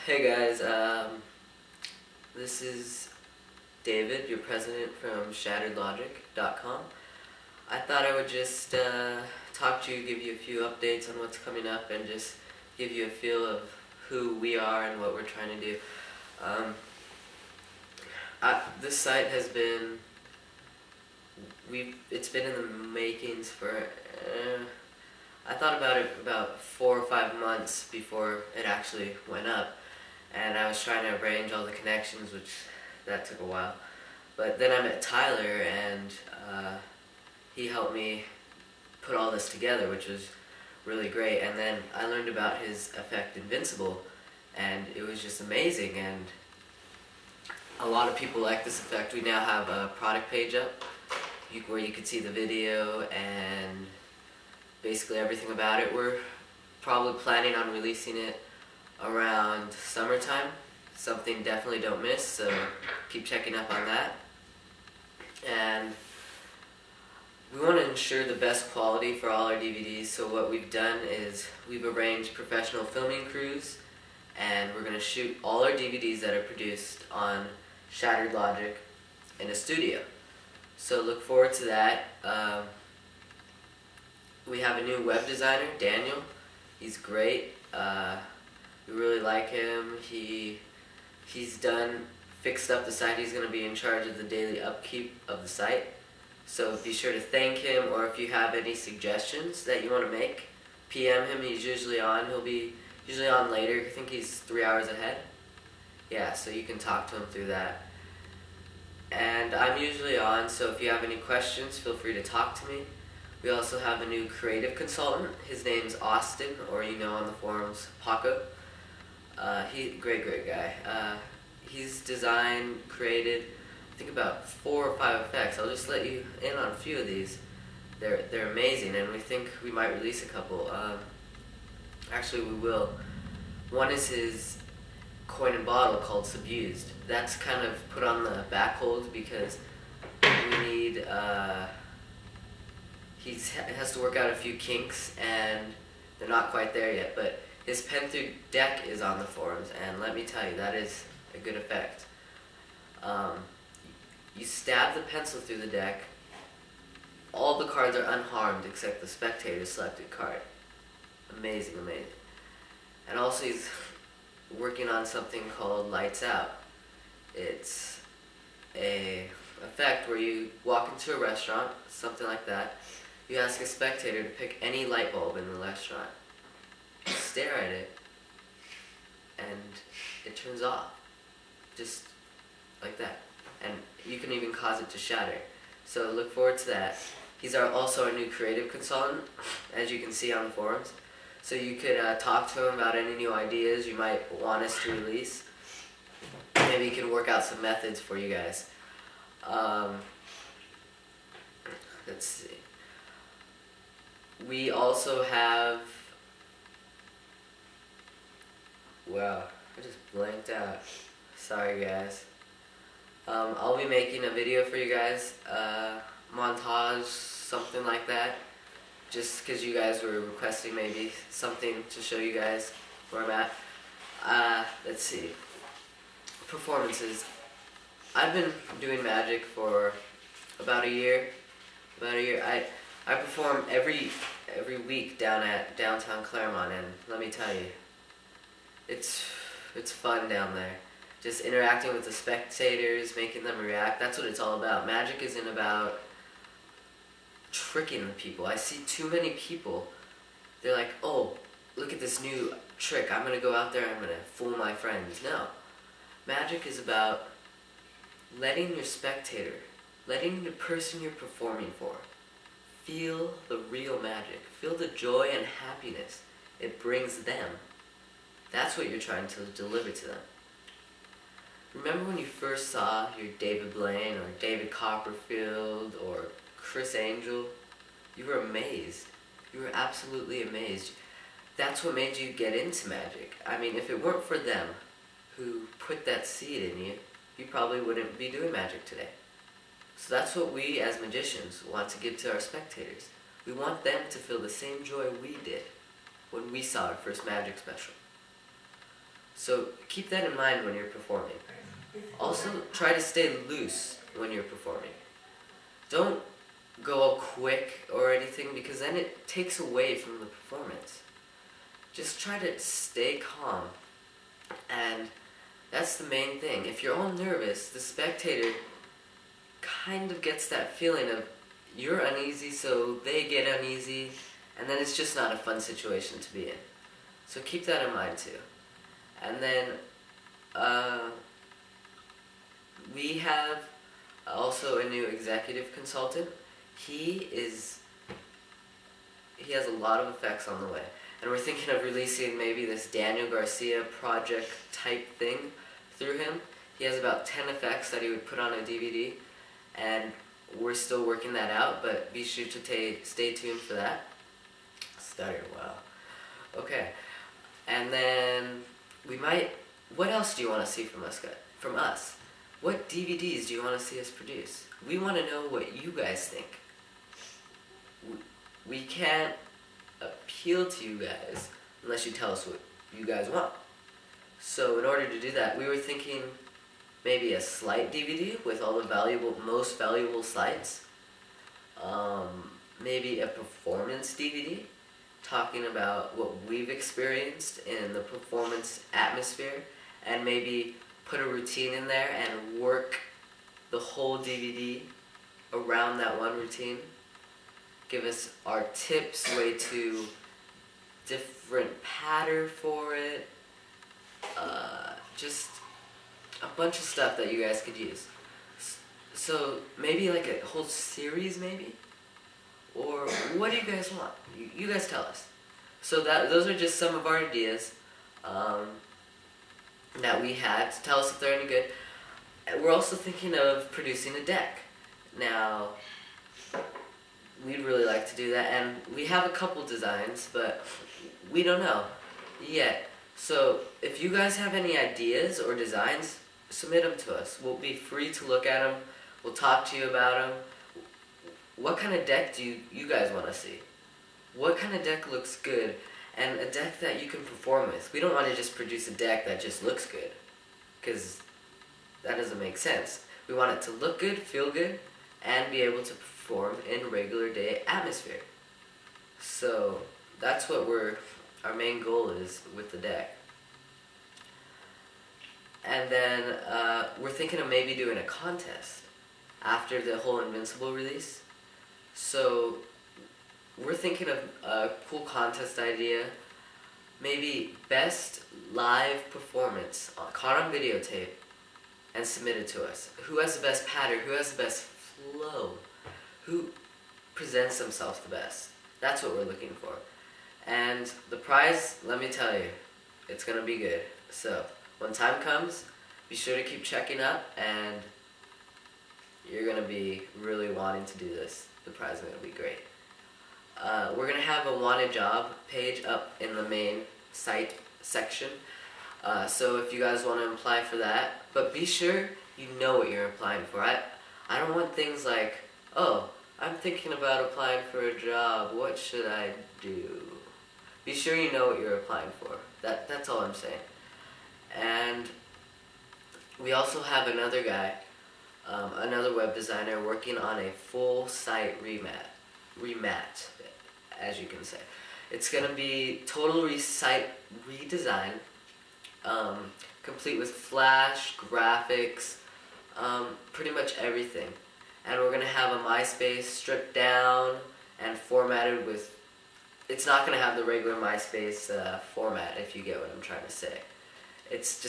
Hey guys, this is David, your president from ShatteredLogic.com. I thought I would just talk to you, give you a few updates on what's coming up, and just give you a feel of who we are and what we're trying to do. This site has been, it's been in the makings for, I thought about it about 4 or 5 months before it actually went up. And I was trying to arrange all the connections, which that took a while. But then I met Tyler, and he helped me put all this together, which was really great. And then I learned about his effect Invincible, and it was just amazing. And a lot of people like this effect. We now have a product page up where you can see the video and basically everything about it. We're probably planning on releasing it around summertime. Something definitely don't miss, so keep checking up on that. And we want to ensure the best quality for all our DVDs, so what we've done is we've arranged professional filming crews, and we're going to shoot all our DVDs that are produced on Shattered Logic in a studio. So look forward to that. We have a new web designer, Daniel. He's great. We really like him. He's fixed up the site. He's going to be in charge of the daily upkeep of the site. So be sure to thank him, or if you have any suggestions that you want to make, PM him. He's usually on. He'll be usually on later. I think he's 3 hours ahead. Yeah, so you can talk to him through that. And I'm usually on, so if you have any questions, feel free to talk to me. We also have a new creative consultant. His name's Austin, or you know on the forums, Paco. Great guy. He's designed, created, I think about 4 or 5 effects. I'll just let you in on a few of these. They're amazing, and we think we might release a couple. Actually, we will. One is his coin and bottle called Subused. That's kind of put on the back hold because we need, he has to work out a few kinks, and they're not quite there yet, but his pen through deck is on the forums, and let me tell you, that is a good effect. You stab the pencil through the deck, all the cards are unharmed except the spectator selected card. Amazing. And also he's working on something called Lights Out. It's a effect where you walk into a restaurant, something like that, you ask a spectator to pick any light bulb in the restaurant. Stare at it, and it turns off, just like that. And you can even cause it to shatter. So look forward to that. He's also our new creative consultant, as you can see on the forums. So you could talk to him about any new ideas you might want us to release. Maybe he can work out some methods for you guys. Let's see. We also have, wow, I just blanked out. Sorry guys. I'll be making a video for you guys, montage, something like that, just because you guys were requesting maybe something to show you guys where I'm at. Let's see. Performances. I've been doing magic for about a year. I perform every week down at downtown Claremont, and let me tell you, it's fun down there. Just interacting with the spectators, making them react. That's what it's all about. Magic isn't about tricking the people. I see too many people. They're like, oh, look at this new trick. I'm gonna go out there. I'm gonna fool my friends. No, magic is about letting your spectator, letting the person you're performing for, feel the real magic. Feel the joy and happiness it brings them. That's what you're trying to deliver to them. Remember when you first saw your David Blaine or David Copperfield or Chris Angel? You were amazed. You were absolutely amazed. That's what made you get into magic. I mean, if it weren't for them who put that seed in you, you probably wouldn't be doing magic today. So that's what we as magicians want to give to our spectators. We want them to feel the same joy we did when we saw our first magic special. So keep that in mind when you're performing. Also, try to stay loose when you're performing. Don't go all quick or anything, because then it takes away from the performance. Just try to stay calm. And that's the main thing. If you're all nervous, the spectator kind of gets that feeling of you're uneasy, so they get uneasy, and then it's just not a fun situation to be in. So keep that in mind too. And then we have also a new executive consultant. He has a lot of effects on the way. And we're thinking of releasing maybe this Daniel Garcia project type thing through him. He has about 10 effects that he would put on a DVD, and we're still working that out, but be sure to stay tuned for that. Stutter, wow. Okay, and then what else do you want to see from us? What DVDs do you want to see us produce? We want to know what you guys think. We can't appeal to you guys unless you tell us what you guys want. So in order to do that, we were thinking maybe a slight DVD with all the most valuable slides. Maybe a performance DVD talking about what we've experienced in the performance atmosphere, and maybe put a routine in there and work the whole DVD around that one routine. Give us our tips, way to different pattern for it. Just a bunch of stuff that you guys could use. So maybe like a whole series, maybe? Or what do you guys want? You guys tell us. So those are just some of our ideas that we had. Tell us if they're any good. We're also thinking of producing a deck. Now, we'd really like to do that, and we have a couple designs, but we don't know yet. So if you guys have any ideas or designs, submit them to us. We'll be free to look at them. We'll talk to you about them. What kind of deck do you guys want to see? What kind of deck looks good, and a deck that you can perform with? We don't want to just produce a deck that just looks good, because that doesn't make sense. We want it to look good, feel good, and be able to perform in regular day atmosphere. So that's what our main goal is with the deck. And then we're thinking of maybe doing a contest after the whole Invincible release. So we're thinking of a cool contest idea. Maybe best live performance caught on videotape and submitted to us. Who has the best pattern? Who has the best flow? Who presents themselves the best? That's what we're looking for. And the prize, let me tell you, it's going to be good. So when time comes, be sure to keep checking up, and you're going to be really wanting to do this. The prize is going to be great. We're going to have a wanted job page up in the main site section. So if you guys want to apply for that, but be sure you know what you're applying for. I don't want things like, oh, I'm thinking about applying for a job, what should I do? Be sure you know what you're applying for. That's all I'm saying. And we also have another guy, another web designer, working on a full site remat, as you can say. It's going to be total site redesign, complete with Flash, graphics, pretty much everything. And we're going to have a MySpace stripped down and formatted with, it's not going to have the regular MySpace format, if you get what I'm trying to say. It's just